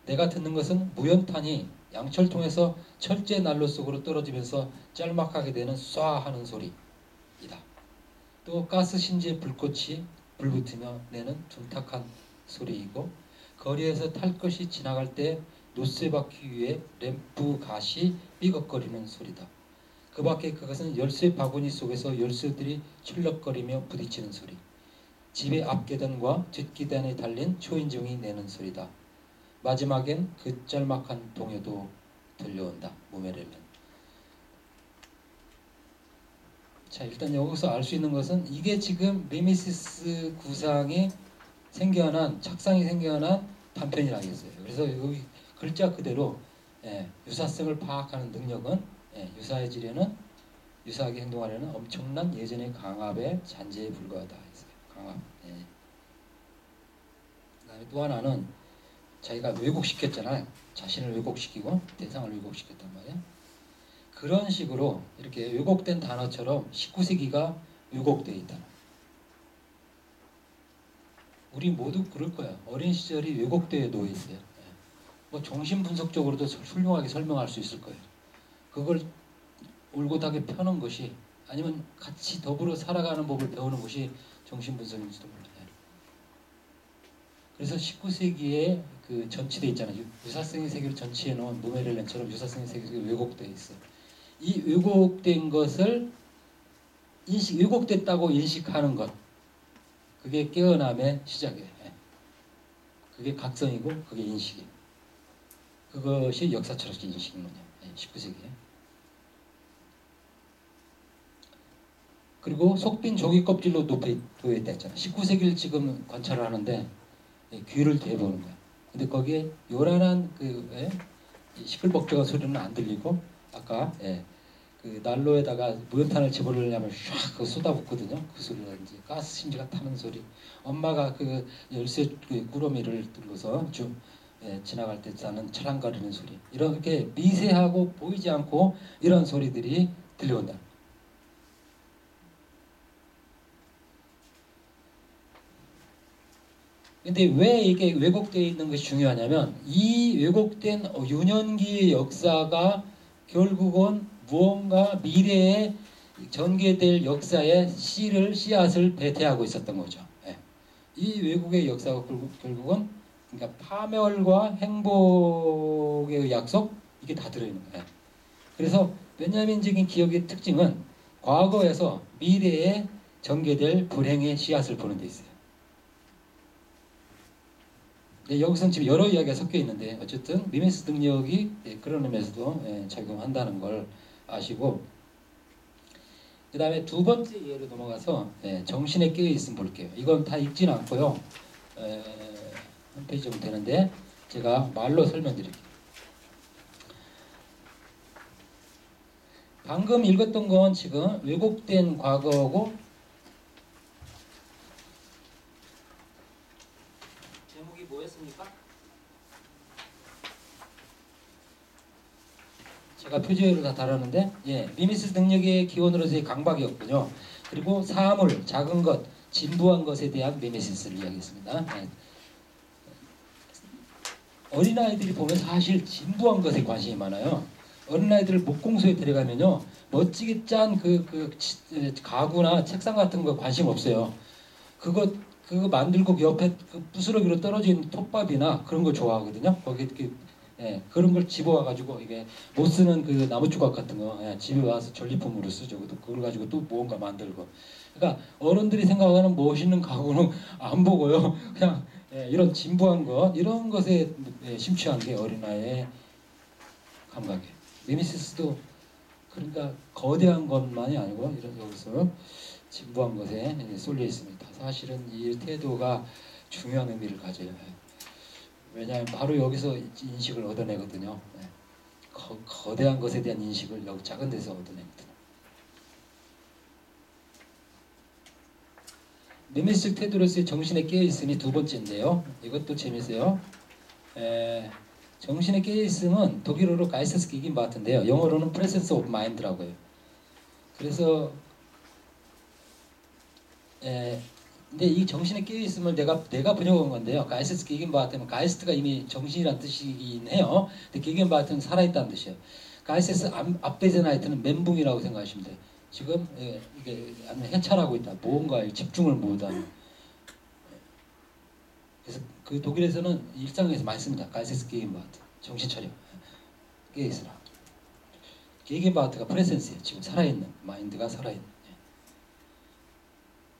내가 듣는 것은 무연탄이 양철통에서 철제 난로 속으로 떨어지면서 짤막하게 되는 쏴 하는 소리이다. 또 가스 신지에 불꽃이 불붙으며 내는 둔탁한 소리이고, 거리에서 탈 것이 지나갈 때 노쇠바퀴 위에 램프 가시 삐걱거리는 소리다. 그 밖에 그것은 열쇠 바구니 속에서 열쇠들이 출렁거리며 부딪히는 소리, 집의 앞계단과 뒷계단에 달린 초인종이 내는 소리다. 마지막엔 그 짤막한 동요도 들려온다. 무메렐렌. 자, 일단 여기서 알 수 있는 것은 이게 지금 네미시스 구상이 생겨난, 착상이 생겨난 단편이라겠어요. 그래서 여기 글자 그대로 유사성을 파악하는 능력은, 유사의 지뢰는, 유사하게 행동하려는 엄청난 예전의 강압의 잔재에 불과하다 했어요. 강압. 그다음에 또 하나는 자기가 왜곡시켰잖아요. 자신을 왜곡시키고 대상을 왜곡시켰단 말이에요. 그런 식으로 이렇게 왜곡된 단어처럼 19세기가 왜곡되어 있다. 우리 모두 그럴 거야. 어린 시절이 왜곡되어 놓여 있어요. 뭐 정신분석적으로도 훌륭하게 설명할 수 있을 거예요. 그걸 올곧하게 펴는 것이, 아니면 같이 더불어 살아가는 법을 배우는 것이 정신분석일지도 몰라요. 그래서 19세기에 그 전치돼 있잖아요. 유사성의 세계를 전치해 놓은 무메렐렌처럼 유사성의 세계가 왜곡되어 있어요. 이 왜곡된 것을 왜곡됐다고 인식하는 것, 그게 깨어남의 시작이에요. 그게 각성이고 그게 인식이에요. 그것이 역사 철학적 인식이군요. 19세기에. 그리고 속빈 조개 껍질로 놓여 있다 했잖아요. 19세기를 지금 관찰을 하는데 귀를 대보는 거야. 근데 거기에 요란한 시끌벅적한 소리는 안 들리고, 아까 그 난로에다가 무연탄을 집어넣으려면 샥 쏟아붓거든요. 그 소리라든지 가스 심지가 타는 소리, 엄마가 그 열쇠 그 꾸러미를 들고서 지나갈 때 나는 차량 가르는 소리, 이렇게 미세하고 보이지 않고 이런 소리들이 들려온다. 근데 왜 이게 왜곡되어 있는 것이 중요하냐면, 이 왜곡된 유년기의 역사가 결국은 무언가 미래에 전개될 역사의 씨앗을 배태하고 있었던 거죠. 이 왜곡의 역사가 결국은 그러니까 파멸과 행복의 약속, 이게 다 들어있는 거예요. 그래서 베냐민적인 기억의 특징은 과거에서 미래에 전개될 불행의 씨앗을 보는 데 있어요. 여기서는 지금 여러 이야기가 섞여 있는데, 어쨌든 미메시스 능력이 그런 의미에서도 작용한다는 걸 아시고, 그 다음에 두 번째 예로 넘어가서 정신에 깨어있음 볼게요. 이건 다 읽지는 않고요. 한 페이지 정도 되는데 제가 말로 설명드릴게요. 방금 읽었던 건 지금 왜곡된 과거고, 제목이 뭐였습니까? 제가 표제로 다 달았는데, 미미스 능력의 기원으로서의 강박이었군요. 그리고 사물, 작은 것, 진부한 것에 대한 미미시스를 이야기했습니다. 어린아이들이 보면 사실 진부한 것에 관심이 많아요. 어린아이들을 목공소에 데려가면요, 멋지게 짠 가구나 책상 같은 거 관심 없어요. 그거 만들고 그 옆에 그 부스러기로 떨어진 톱밥이나 그런 거 좋아하거든요. 거기 그런 걸 집어와가지고, 이게 못 쓰는 그 나무 조각 같은 거 집에 와서 전리품으로 쓰죠. 그걸 가지고 또 무언가 만들고. 그러니까 어른들이 생각하는 멋있는 가구는 안 보고요. 그냥 이런 진부한 것, 이런 것에 심취한 게 어린아이의 감각이에요. 미미시스도 그러니까 거대한 것만이 아니고 이런 여기서 진부한 것에 쏠려 있습니다. 사실은 이 태도가 중요한 의미를 가져요. 왜냐하면 바로 여기서 인식을 얻어내거든요. 거대한 것에 대한 인식을 여기 작은 데서 얻어내거든요. 미미스 테드로스의 정신에 깨어있음이 두 번째인데요. 이것도 재밌어요. 정신에 깨어있음은 독일어로 가이스트스기긴 바트인데요. 영어로는 presence of mind라고 해요. 그래서 근데 이 정신에 깨어 있음을 내가 번역한 건데요. 가이스트 게겐바하트는 가이스트가 이미 정신이란 뜻이긴 해요. 근데 게겐바하트는 살아있다는 뜻이에요. 가이스트 압베제나이트는 멘붕이라고 생각하시면 돼요. 지금 이게 해찰하고 있다. 무언가에 집중을 못하는. 그래서 그 독일에서는 일상에서 많이 씁니다. 가이스트 게겐바하트 정신 차려. 깨어 있으라. 게겐바하트가 프레센스예요. 지금 살아있는 마인드가 살아있는.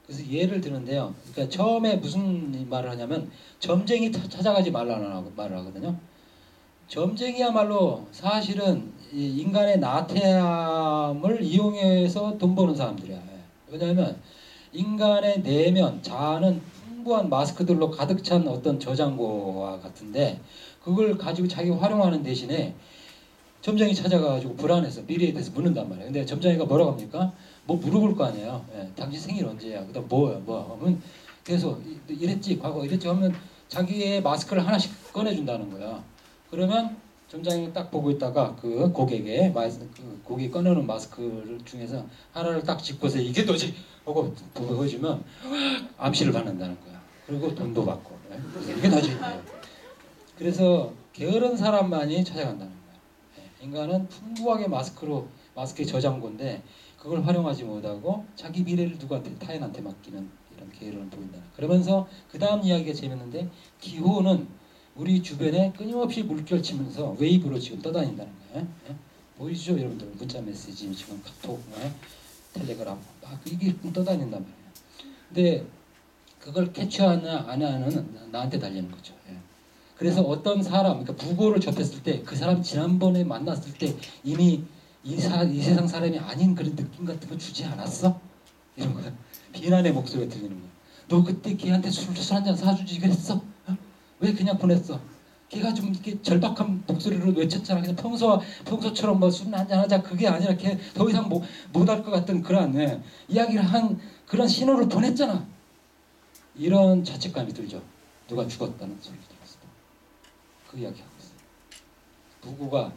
그래서 예를 드는데요. 그러니까 처음에 무슨 말을 하냐면 점쟁이 찾아가지 말라는 말을 하거든요. 점쟁이야말로 사실은 이 인간의 나태함을 이용해서 돈 버는 사람들이야. 왜냐하면 인간의 내면, 자아는 풍부한 마스크들로 가득 찬 어떤 저장고와 같은데 그걸 가지고 자기가 활용하는 대신에 점쟁이 찾아가가지고 불안해서 미래에 대해서 묻는단 말이에요. 근데 점쟁이가 뭐라고 합니까? 뭐 물어볼 거 아니에요. 예, 당신 생일 언제야? 그다음 뭐야? 하면 계속 이랬지, 과거 이랬지 하면 자기의 마스크를 하나씩 꺼내준다는 거야. 그러면 점장이 딱 보고 있다가 그 고객의 그 고객이 꺼내는 마스크를 중에서 하나를 딱 짚고서 이게 너지 하고 보여주면 암시를 받는다는 거야. 그리고 돈도 받고. 예? 이게 너지. 예. 그래서 게으른 사람만이 찾아간다는 거야. 예. 인간은 풍부하게 마스크의 저장고인데 그걸 활용하지 못하고 자기 미래를 누구한테 타인한테 맡기는 이런 게으름을 보인다. 그러면서 그 다음 이야기가 재밌는데 기호는 우리 주변에 끊임없이 물결치면서 웨이브로 지금 떠다닌다는 거예요. 예? 보이시죠 여러분들? 문자 메시지 지금 카톡, 텔레그램 이게 떠다닌단 말이에요. 근데 그걸 캐치하냐 안 하냐는 나한테 달리는 거죠. 예. 그래서 어떤 사람, 그러니까 부고를 접했을 때 그 사람 지난번에 만났을 때 이미 이 세상 사람이 아닌 그런 느낌 같은 거 주지 않았어? 이런 거야. 비난의 목소리가 들리는 거야. 너 그때 걔한테 술 한 잔 사주지 그랬어? 어? 왜 그냥 보냈어? 걔가 좀 이렇게 절박한 목소리로 외쳤잖아. 그냥 평소처럼 뭐 술 한잔 하자 그게 아니라 걔 더 이상 못할 것 같은 그런 이야기를 한 그런 신호를 보냈잖아. 이런 자책감이 들죠. 누가 죽었다는 소리를 들었을 때. 그 이야기하고 있어요. 부부가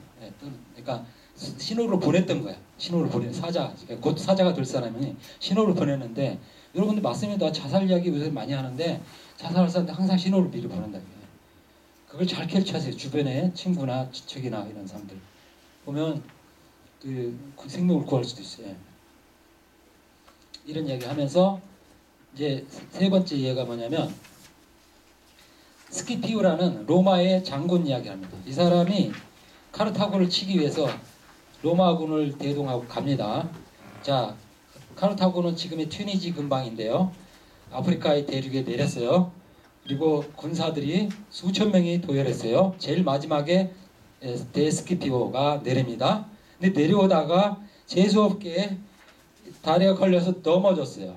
그러니까 신호를 보냈던 거야. 신호를 보내 사자, 곧 사자가 될 사람이 신호를 보냈는데 여러분들 맞습니다. 자살 이야기 요새 많이 하는데 자살할 사람한테 항상 신호를 미리 보낸다. 그걸 잘 캐치하세요. 주변에 친구나 지척이나 이런 사람들 보면 그 생명을 구할 수도 있어요. 이런 이야기 하면서 이제 세 번째 이해가 뭐냐면 스키피우라는 로마의 장군 이야기합니다. 이 사람이 카르타고를 치기 위해서 로마군을 대동하고 갑니다. 자, 카르타고는 지금의 튀니지 근방인데요. 아프리카의 대륙에 내렸어요. 그리고 군사들이 수천 명이 도열했어요. 제일 마지막에 데스키피오가 내립니다. 근데 내려오다가 재수없게 다리가 걸려서 넘어졌어요.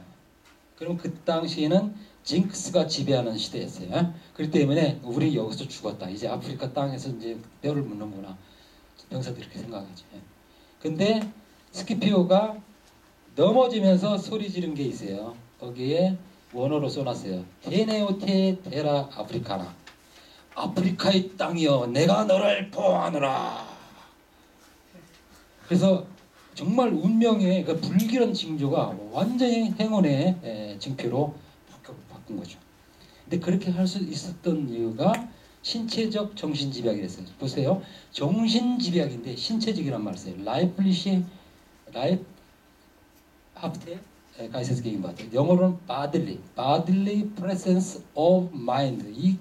그럼 그 당시에는 징크스가 지배하는 시대였어요. 그렇기 때문에 우리 여기서 죽었다. 이제 아프리카 땅에서 이제 뼈를 묻는구나. 병사들이 이렇게 생각하죠. 근데 스키피오가 넘어지면서 소리 지른 게 있어요. 거기에 원어로 써놨어요. 테네오테 테라 아프리카나. 아프리카의 땅이여 내가 너를 보호하노라. 그래서 정말 운명의 그 불길한 징조가 완전히 행운의 징표로 바꾼 거죠. 근데 그렇게 할 수 있었던 이유가 신체적 정신집약이랬어요. 보세요. 정신집약인데 신체적이란 말을 써요. 라이프리시 하프테 가이세스 게임바트. 영어로는 bodily presence of mind.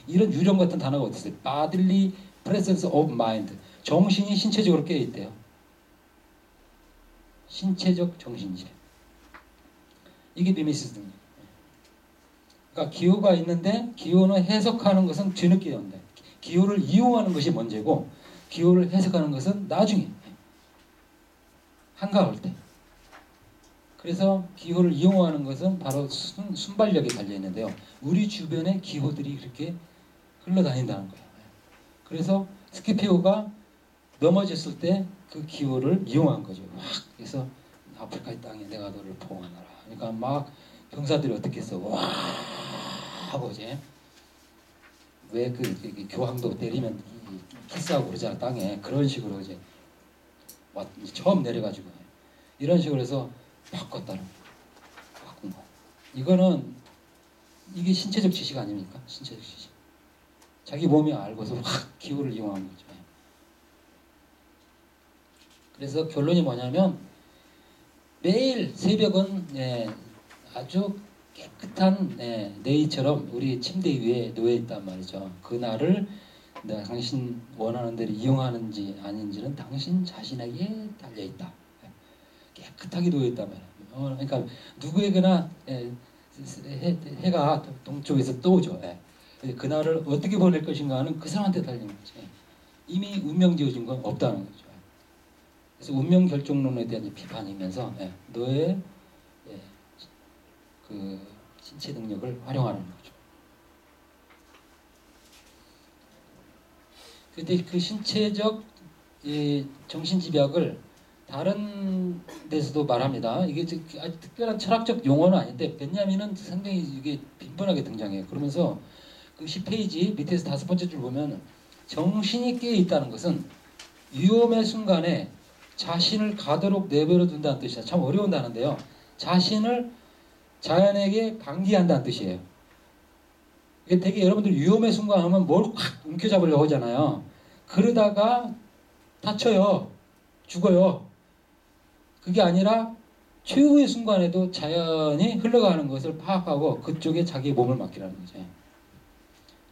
이런 유령 같은 단어가 어디 있어요? bodily presence of mind. 정신이 신체적으로 깨어 있대요. 신체적 정신집약. 이게 비미시스 능력. 그러니까 기호가 있는데 기호는 해석하는 것은 뒤늦게 온다. 기호를 이용하는 것이 먼저고 기호를 해석하는 것은 나중에 한가할 때. 그래서 기호를 이용하는 것은 바로 순발력에 달려 있는데요. 우리 주변에 기호들이 그렇게 흘러다닌다는 거예요. 그래서 스키피오가 넘어졌을 때 그 기호를 이용한 거죠. 막 그래서 아프리카의 땅에 내가 너를 보호하노라. 그러니까 막 병사들이 어떻게 했어? 와 하고 이제 왜 그 교황도 때리면 키스하고 그러잖아 땅에. 그런 식으로 이제 처음 내려가지고 이런 식으로 해서 바꾼 거. 이거는 이게 신체적 지식 아닙니까? 신체적 지식. 자기 몸이 알고서 확 기호를 이용한 거죠. 그래서 결론이 뭐냐면 매일 새벽은 아주 깨끗한 내일처럼 우리 침대 위에 놓여 있단 말이죠. 그날을 내가 당신 원하는 대로 이용하는지 아닌지는 당신 자신에게 달려 있다. 깨끗하게 놓여 있단 말이에요. 그러니까 누구에게나 해가 동쪽에서 떠오죠. 그날을 어떻게 보낼 것인가는 그 사람한테 달린 거죠. 이미 운명 지어진 건 없다는 거죠. 그래서 운명 결정론에 대한 비판이면서 너의 그 신체 능력을 활용하는 거죠. 근데 그 신체적 정신집약을 다른 데서도 말합니다. 이게 아주 특별한 철학적 용어는 아닌데 벤야민은 상당히 이게 빈번하게 등장해요. 그러면서 그 10페이지 밑에서 5번째 줄 보면 정신이 깨어 있다는 것은 위험의 순간에 자신을 가도록 내버려 둔다는 뜻이야. 참 어려운 단어인데요. 자신을 자연에게 방기한다는 뜻이에요. 이게 되게 여러분들 위험의 순간 하면 뭘 확 움켜잡으려고 하잖아요. 그러다가 다쳐요. 죽어요. 그게 아니라 최후의 순간에도 자연이 흘러가는 것을 파악하고 그쪽에 자기 몸을 맡기라는 거죠.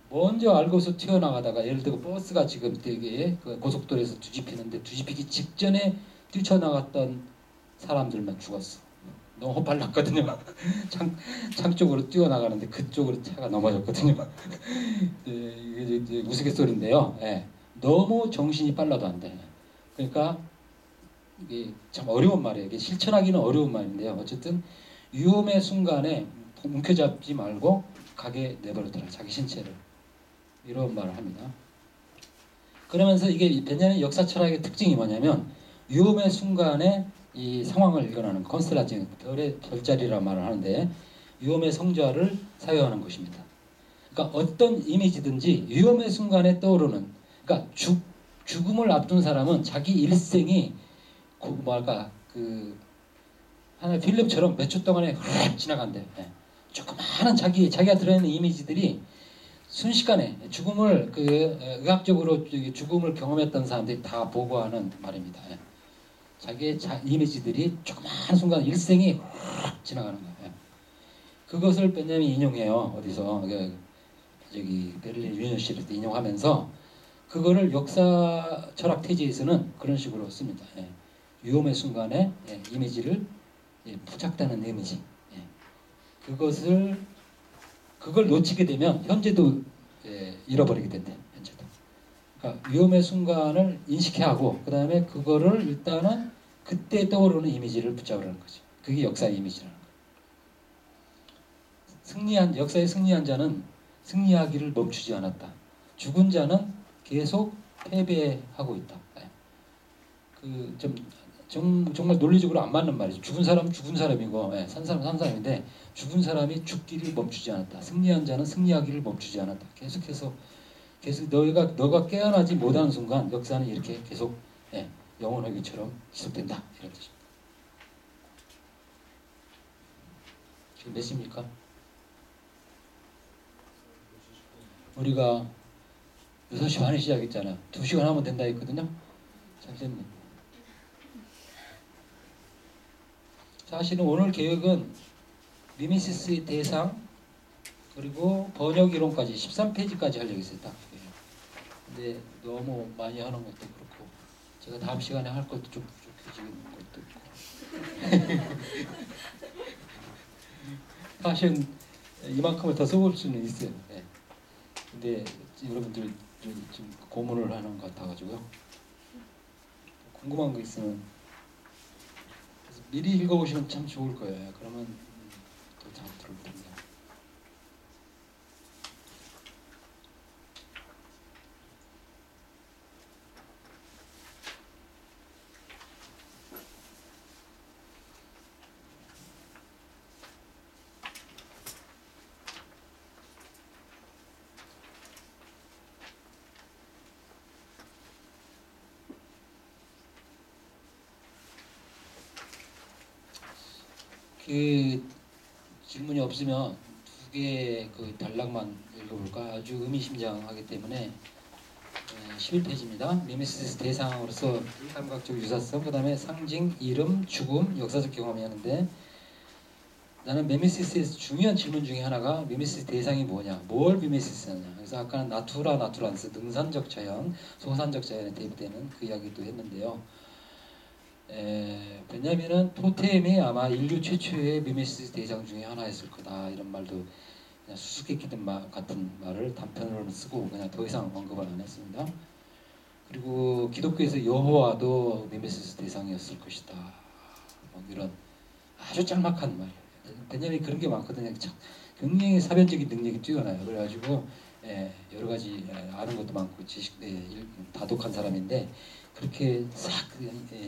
먼저 알고서 튀어나가다가 예를 들어 버스가 지금 되게 그 고속도로에서 뒤집히는데 뒤집히기 직전에 뛰쳐나갔던 사람들만 죽었어. 너무 호빨났거든요. 창 쪽으로 뛰어나가는데 그쪽으로 차가 넘어졌거든요. 이게 우스갯소리인데요. 너무 정신이 빨라도 안 돼. 그러니까 이게 참 어려운 말이에요. 이게 실천하기는 어려운 말인데요. 어쨌든 위험의 순간에 움켜잡지 말고 가게 내버려둬라. 자기 신체를. 이런 말을 합니다. 그러면서 이게 벤야민 역사 철학의 특징이 뭐냐면 위험의 순간에 이 상황을 일어나는 컨스텔라션, 별의 별자리라는 말을 하는데 위험의 성자를 사용하는 것입니다. 그러니까 어떤 이미지든지 위험의 순간에 떠오르는, 그러니까 죽음을 앞둔 사람은 자기 일생이 뭐랄까 그 하나의 필름처럼 몇 초 동안에 훅 지나간대. 조그마한 자기가 들어있는 이미지들이 순식간에 죽음을 의학적으로 죽음을 경험했던 사람들이 다 보고하는 말입니다. 자기의 이미지들이 조그마한 순간 일생이 훅 지나가는 거예요. 그것을 벤야민이 인용해요. 어디서 저기 베를린 유니버시티에서 인용하면서 그거를 역사 철학 태지에서는 그런 식으로 씁니다. 위험의 순간에 이미지를 포착되는 이미지. 그걸 놓치게 되면 현재도 잃어버리게 된대. 현재도. 그러니까 위험의 순간을 인식해야 하고 그 다음에 그거를 일단은 그때 떠오르는 이미지를 붙잡으라는 거죠. 그게 역사의 이미지라는 거예요. 역사의 승리한 자는 승리하기를 멈추지 않았다. 죽은 자는 계속 패배하고 있다. 정말 논리적으로 안 맞는 말이죠. 죽은 사람은 죽은 사람이고 산 사람은 산 사람인데 죽은 사람이 죽기를 멈추지 않았다. 승리한 자는 승리하기를 멈추지 않았다. 계속 너가 깨어나지 못하는 순간 역사는 이렇게 계속 영원하기처럼 지속된다. 이런 뜻입니다. 지금 몇 시입니까? 우리가 6시 반에 시작했잖아요. 2시간 하면 된다 했거든요. 잠시만요. 사실은 오늘 계획은 미미시스의 대상 그리고 번역 이론까지 13페이지까지 하려고 했어요. 딱. 근데 너무 많이 하는 것도 그렇고 제가 다음 시간에 할 것도 좀 부족해지는 것도 있고 사실은 이만큼을 더 써볼 수는 있어요. 근데 여러분들 지금 고문을 하는 것 같아가지고요. 궁금한 거 있으면 미리 읽어보시면 참 좋을 거예요. 그러면 더 잘 들을 텐데. 그 질문이 없으면 개 그 단락만 읽어볼까? 아주 의미심장하기 때문에 11페이지입니다. 미메시스 대상으로서 감각적 유사성, 그 다음에 상징, 이름, 죽음, 역사적 경험이 하는데, 나는 미메시스에서 중요한 질문 중에 하나가 미메시스 대상이 뭐냐, 뭘 미메시스하냐. 그래서 아까는 나투라ን스 능산적 자연, 소산적 자연에 대입되는 그 이야기도 했는데요. 베냐민은 토템이 아마 인류 최초의 미메시스 대상 중에 하나였을 거다, 이런 말도 그냥 수수께끼 같은 말을 단편으로 쓰고 그냥 더 이상 언급을 안 했습니다. 그리고 기독교에서 여호와도 미메시스 대상이었을 것이다, 뭐 이런 아주 짤막한 말이에요. 베냐민이 그런 게 많거든요. 굉장히 사변적인 능력이 뛰어나요. 그래가지고 여러 가지 아는 것도 많고 다독한 사람인데, 그렇게 싹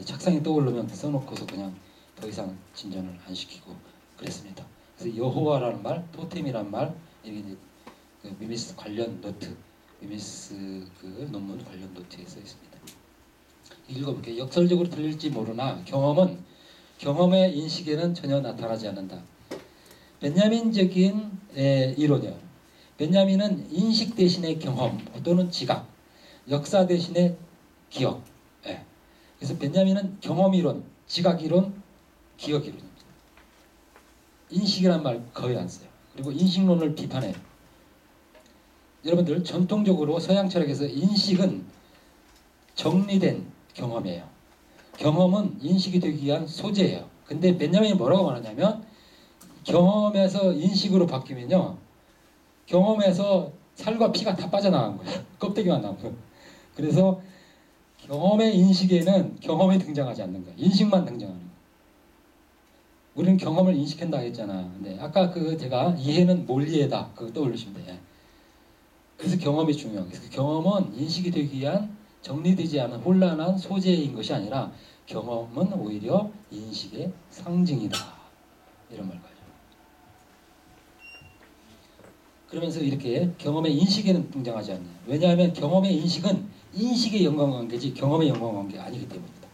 착상이 떠오르면 써놓고서 그냥 더 이상 진전을 안 시키고 그랬습니다. 그래서 여호와라는 말, 토템이란 말, 이게 그 미메시스 관련 노트, 미메시스 그 논문 관련 노트에 써 있습니다. 읽어볼게요. 역설적으로 들릴지 모르나 경험의 인식에는 전혀 나타나지 않는다. 베냐민적인 이론이요. 베냐민은 인식 대신의 경험 또는 지각, 역사 대신의 기억. 그래서 베냐민은 경험 이론, 지각 이론, 기억 이론입니다. 인식이란 말 거의 안 써요. 그리고 인식론을 비판해요. 여러분들, 전통적으로 서양 철학에서 인식은 정리된 경험이에요. 경험은 인식이 되기 위한 소재예요. 근데 베냐민이 뭐라고 말하냐면, 경험에서 인식으로 바뀌면요, 경험에서 살과 피가 다 빠져나간 거예요. 껍데기만 남은 거예요. 그래서 경험의 인식에는 경험이 등장하지 않는 거예요. 인식만 등장하는 거예요. 우리는 경험을 인식한다 했잖아. 근데 아까 제가 이해는 몰리에다 그거 떠올리시면 돼요. 그래서 경험이 중요해요. 그래서 경험은 인식이 되기 위한 정리되지 않은 혼란한 소재인 것이 아니라, 경험은 오히려 인식의 상징이다, 이런 말까지. 그러면서 이렇게 경험의 인식에는 등장하지 않네요. 왜냐하면 경험의 인식은 인식의 연관관계지 경험의 연관관계가 아니기 때문입니다.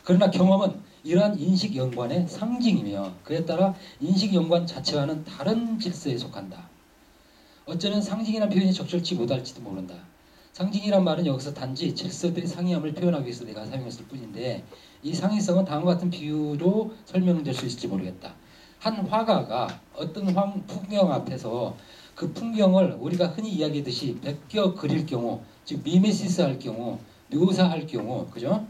그러나 경험은 이러한 인식 연관의 상징이며, 그에 따라 인식 연관 자체와는 다른 질서에 속한다. 어쩌면 상징이라는 표현이 적절치 못할지도 모른다. 상징이란 말은 여기서 단지 질서들의 상이함을 표현하기 위해서 내가 사용했을 뿐인데, 이 상이성은 다음과 같은 비유로 설명될 수 있을지 모르겠다. 한 화가가 어떤 풍경 앞에서 그 풍경을 우리가 흔히 이야기하듯이 베껴 그릴 경우, 즉 미메시스 할 경우, 묘사할 경우, 그죠?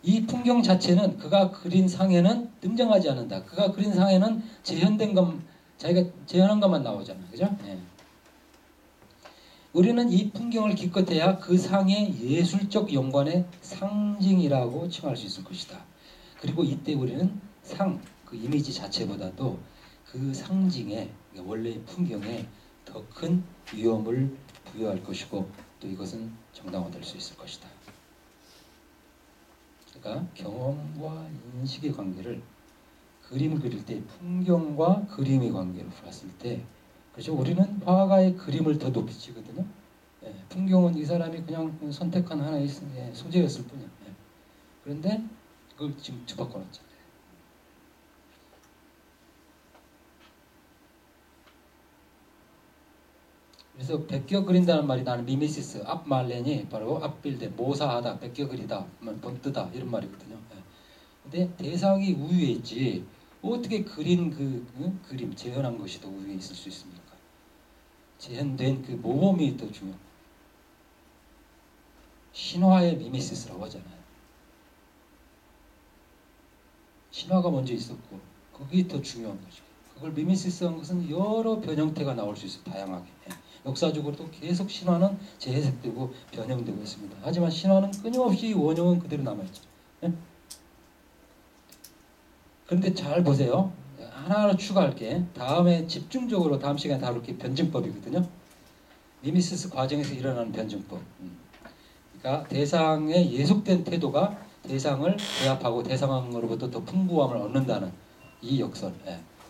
이 풍경 자체는 그가 그린 상에는 등장하지 않는다. 그가 그린 상에는 재현된 것, 자기가 재현한 것만 나오잖아, 그죠? 우리는 이 풍경을 기껏해야 그 상의 예술적 연관의 상징이라고 칭할 수 있을 것이다. 그리고 이때 우리는 그 이미지 자체보다도 그 상징에, 원래의 풍경에 더 큰 위험을 부여할 것이고, 또 이것은 정당화될 수 있을 것이다. 그러니까 경험과 인식의 관계를 그림을 그릴 때 풍경과 그림의 관계로 봤을 때, 그렇죠? 우리는 화가의 그림을 더 높이 치거든요. 풍경은 이 사람이 그냥 선택한 하나의 소재였을 뿐이야. 그런데 그걸 지금 뒤바꿔놨잖아요. 그래서 베껴 그린다는 말이, 나는 미메시스, 앞말렌이 바로 앞빌데, 모사하다, 베껴 그리다, 번뜨다, 이런 말이거든요. 근데 대상이 우위에 있지, 어떻게 그린 그림, 재현한 것이 더 우위에 있을 수 있습니까? 재현된 그 모범이 더 중요합니다. 신화의 미메시스라고 하잖아요. 신화가 먼저 있었고 그게 더 중요한 거죠. 그걸 미메시스한 것은 여러 변형태가 나올 수 있어요. 다양하게. 역사적으로도 계속 신화는 재해석되고 변형되고 있습니다. 하지만 신화는 끊임없이 원형은 그대로 남아있죠. 그런데 잘 보세요. 하나하나 추가할게. 다음에 집중적으로 다음 시간에 다룰 게 변증법이거든요. 미메시스 과정에서 일어나는 변증법. 그러니까 대상의 예속된 태도가 대상을 제압하고 대상으로부터 더 풍부함을 얻는다는 이 역설.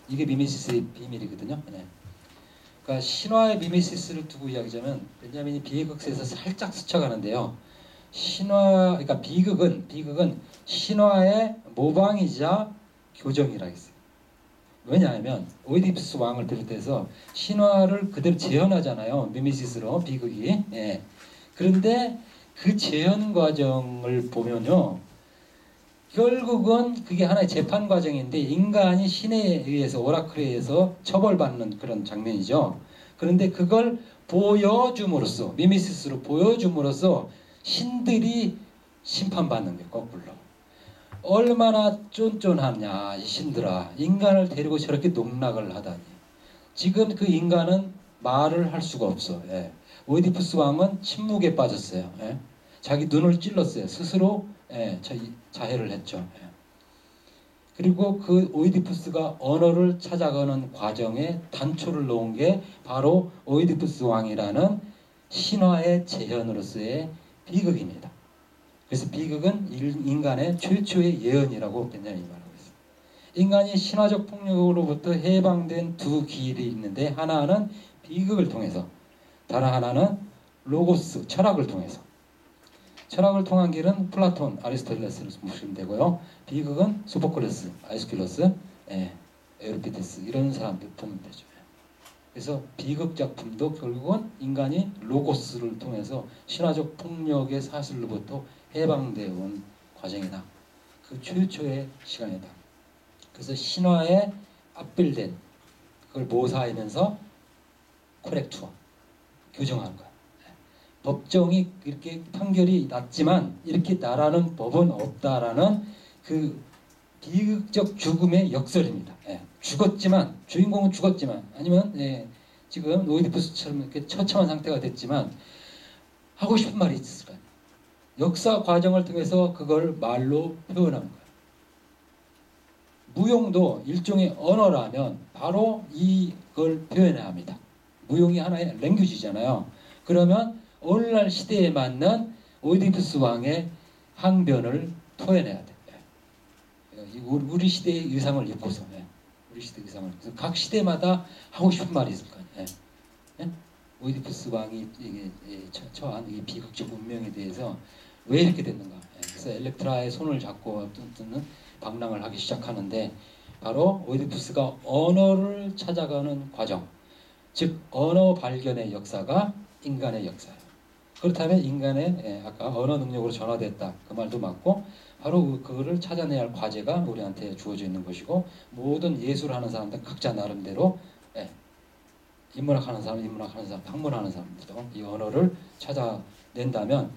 이게 미메시스의 비밀이거든요. 그러니까 신화의 미메시스를 두고 이야기하자면, 베냐민이 비극에서 살짝 스쳐가는데요. 그러니까 비극은 신화의 모방이자 교정이라 했어요. 왜냐하면 오이디푸스 왕을 비롯해서 신화를 그대로 재현하잖아요. 미미시스로 비극이. 예. 그런데 그 재현 과정을 보면요, 결국은 그게 하나의 재판 과정인데 인간이 신에 의해서 오라클에 의해서 처벌받는 그런 장면이죠. 그런데 그걸 보여줌으로써 미미시스로 보여줌으로써 신들이 심판받는 게 거꾸로. 얼마나 쫀쫀하냐 이 신들아. 인간을 데리고 저렇게 농락을 하다니. 지금 그 인간은 말을 할 수가 없어. 예. 오이디푸스 왕은 침묵에 빠졌어요. 예. 자기 눈을 찔렀어요. 스스로 예, 자해를 했죠. 예. 그리고 그 오이디푸스가 언어를 찾아가는 과정에 단초를 놓은 게 바로 오이디푸스 왕이라는 신화의 재현으로서의 비극입니다. 그래서 비극은 인간의 최초의 예언이라고 벤자민이 말하고 있습니다. 인간이 신화적 폭력으로부터 해방된 두 길이 있는데 하나는 비극을 통해서, 다른 하나는 로고스, 철학을 통해서. 철학을 통한 길은 플라톤, 아리스토텔레스를 보시면 되고요. 비극은 소포클레스, 아이스킬로스, 에우리피데스 이런 사람들 보면 되죠. 그래서 비극 작품도 결국은 인간이 로고스를 통해서 신화적 폭력의 사슬로부터 해방되어 온 과정이다. 그 최초의 시간이다. 그래서 신화에 앞빌된 그걸 모사하면서 코렉투어, 교정하는 거야. 법정이 이렇게 판결이 났지만 이렇게 나라는 법은 없다라는 그 비극적 죽음의 역설입니다. 예. 죽었지만 주인공은 죽었지만 아니면 지금 오이디푸스처럼 이렇게 처참한 상태가 됐지만 하고 싶은 말이 있을 거예요. 역사 과정을 통해서 그걸 말로 표현한 거예요. 무용도 일종의 언어라면 바로 이걸 표현해야 합니다. 무용이 하나의 랭귀지잖아요. 그러면 오늘날 시대에 맞는 오이디푸스 왕의 항변을 토해내야 돼. 우리 시대의 의상을 입고서, 우리 시대 의상을. 그래서 각 시대마다 하고 싶은 말이 있을 거 아니에요. 오이디푸스 왕이 처한 이 비극적 운명에 대해서 왜 이렇게 됐는가. 그래서 엘렉트라의 손을 잡고 어떤 방랑을 하기 시작하는데 바로 오이디푸스가 언어를 찾아가는 과정, 즉 언어 발견의 역사가 인간의 역사예요. 그렇다면 인간의 아까 언어 능력으로 전화됐다 그 말도 맞고 바로 그거를 찾아내야 할 과제가 우리한테 주어져 있는 것이고 모든 예술하는 사람들 각자 나름대로 인문학하는 사람, 학문하는 사람들도 이 언어를 찾아낸다면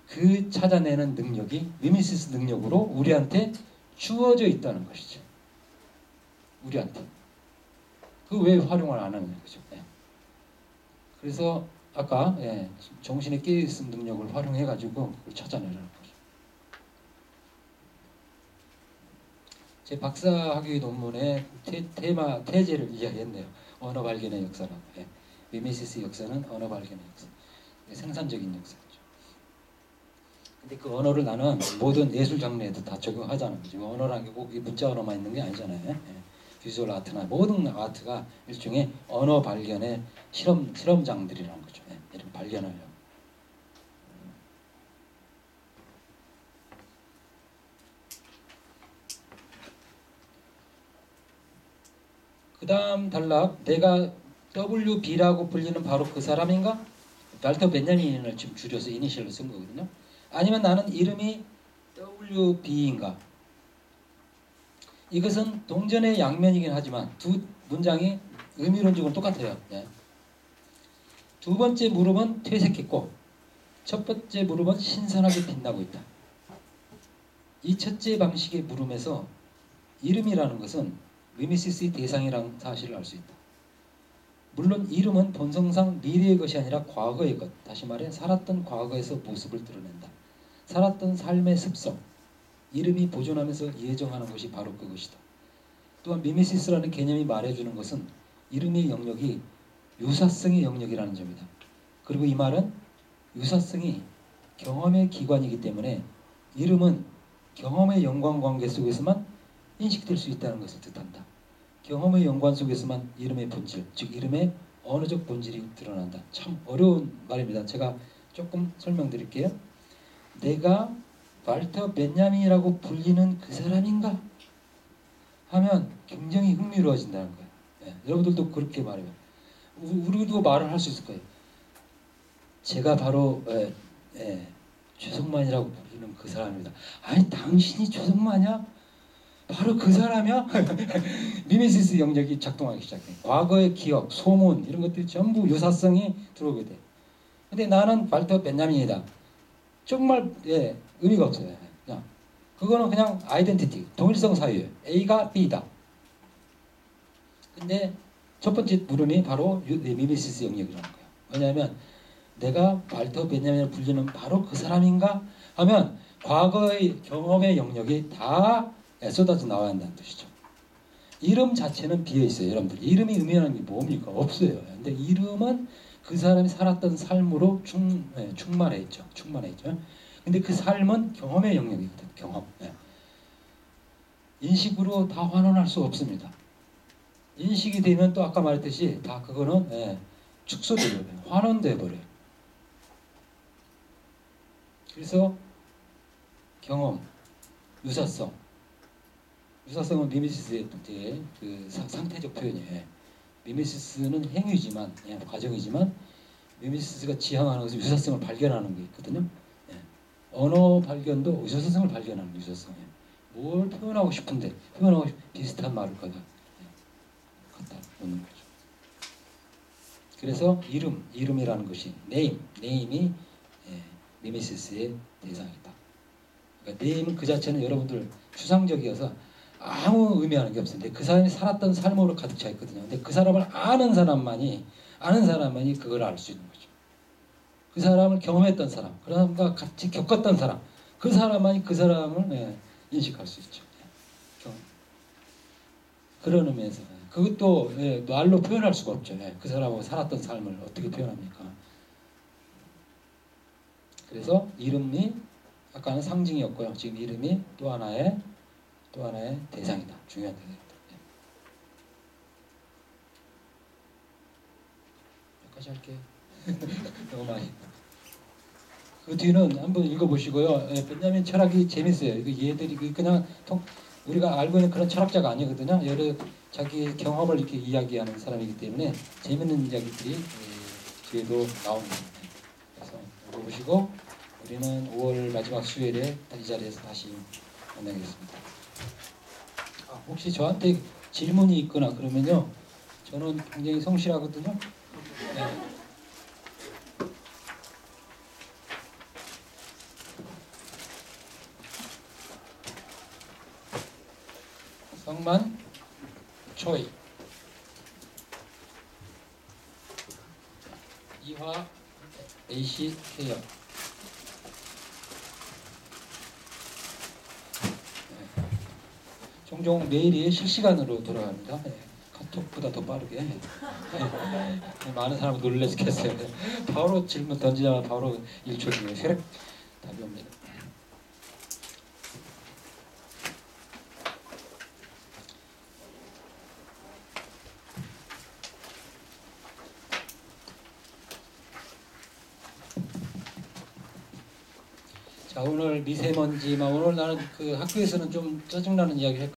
그 찾아내는 능력이 미미시스 능력으로 우리한테 주어져 있다는 것이죠. 우리한테. 그 왜 활용을 안 하느냐 그죠? 그래서 아까 정신의 깨어있음 능력을 활용해가지고 그걸 찾아내라는 거죠. 제 박사학위 논문에 태제를 이야기했네요. 언어 발견의 역사라고. 미미시스 역사는 언어 발견의 역사. 생산적인 역사죠. 근데 그 언어를 나는 모든 예술 장르에도 다 적용하자는 거죠. 언어라는 게 꼭 문자 언어만 있는 게 아니잖아요. 비주얼 아트나 모든 아트가 일종의 언어 발견의 실험장들이라는 거죠. 이렇게 발견하려고. 그 다음 단락, 내가 WB라고 불리는 바로 그 사람인가? 발터 벤자민을 지금 줄여서 이니셜로 쓴 거거든요. 아니면 나는 이름이 WB인가? 이것은 동전의 양면이긴 하지만 두 문장이 의미론적으로 똑같아요. 두 번째 무릎은 퇴색했고 첫 번째 무릎은 신선하게 빛나고 있다. 이 첫째 방식의 물음에서 이름이라는 것은 미미시스의 대상이라는 사실을 알 수 있다. 물론 이름은 본성상 미래의 것이 아니라 과거의 것, 다시 말해 살았던 과거에서 모습을 드러낸다. 살았던 삶의 습성, 이름이 보존하면서 예정하는 것이 바로 그것이다. 또한 미미시스라는 개념이 말해주는 것은 이름의 영역이 유사성의 영역이라는 점이다. 그리고 이 말은 유사성이 경험의 기관이기 때문에 이름은 경험의 연관관계 속에서만 인식될 수 있다는 것을 뜻한다. 경험의 연관 속에서만 이름의 본질, 즉 이름의 언어적 본질이 드러난다. 참 어려운 말입니다. 제가 조금 설명드릴게요. 내가 발터 벤야민이라고 불리는 그 사람인가? 하면 굉장히 흥미로워진다는 거예요. 예, 여러분들도 그렇게 말해요. 우리도 말을 할 수 있을 거예요. 제가 바로 최성만이라고 부르는 그 사람입니다. 아니 당신이 최성만이야? 바로 그 사람이야? 미메시스 영역이 작동하기 시작해. 과거의 기억, 소문 이런 것들이 전부 유사성이 들어오게 돼. 근데 나는 발터 베냐민이다. 정말 의미가 없어요. 그냥 그거는 그냥 아이덴티티, 동일성 사유예요. A가 B다. 근데 첫 번째 물음이 바로 미메시스 영역이라는 거예요. 왜냐하면 내가 발터 베냐민을 불리는 바로 그 사람인가 하면 과거의 경험의 영역이 다 쏟아져 나와야 한다는 뜻이죠. 이름 자체는 비어 있어요, 여러분들. 이름이 의미하는 게 뭡니까? 없어요. 근데 이름은 그 사람이 살았던 삶으로 충만해 있죠. 충만해 있죠. 근데 그 삶은 경험의 영역이거든. 경험. 인식으로 다 환원할 수 없습니다. 인식이 되면 또 아까 말했듯이 다 그거는 축소돼 버려요. 환원돼 버려요. 그래서 경험, 유사성. 유사성은 미메시스의 그 상태적 표현이에요. 미메시스는 행위지만, 과정이지만 미메시스가 지향하는 것은 유사성을 발견하는 게 있거든요. 언어 발견도 유사성을 발견하는 유사성이에요. 뭘 표현하고 싶은데 표현하고 비슷한 말을 갖다 놓는 거죠. 그래서 이름이라는 것이 네임이 미메시스의 대상이다. 그러니까 네임은 그 자체는 여러분들 추상적이어서 아무 의미하는 게 없어요. 근데 그 사람이 살았던 삶으로 가득 차 있거든요. 근데 그 사람을 아는 사람만이 그걸 알 수 있는 거죠. 그 사람을 경험했던 사람, 그 사람과 같이 겪었던 사람, 그 사람만이 그 사람을 인식할 수 있죠. 그런 의미에서 그것도 말로 표현할 수가 없죠. 그 사람하고 살았던 삶을 어떻게 표현합니까? 그래서 이름이 아까는 상징이었고요. 지금 이름이 또 하나의 대상이다. 중요한 대상이다. 여기까지 할게요. 너무 많이. 그 뒤는 한번 읽어보시고요. 베냐민 철학이 재밌어요. 얘들이 그냥 우리가 알고 있는 그런 철학자가 아니거든요. 여러 자기 경험을 이렇게 이야기하는 사람이기 때문에 재밌는 이야기들이 뒤에도 나옵니다. 그래서 읽어보시고 우리는 5월 마지막 수요일에 이 자리에서 다시 만나겠습니다. 혹시 저한테 질문이 있거나 그러면요. 저는 굉장히 성실하거든요. 성만 초이 이화 AC 케어 종종 메일이 실시간으로 돌아갑니다. 카톡보다 더 빠르게. 많은 사람이 놀라겠어요. 바로 질문 던지자마자 바로 1초 뒤에 혈액 답이 옵니다. 자, 오늘 미세먼지만 오늘 나는 그 학교에서는 좀 짜증나는 이야기를 했거든요.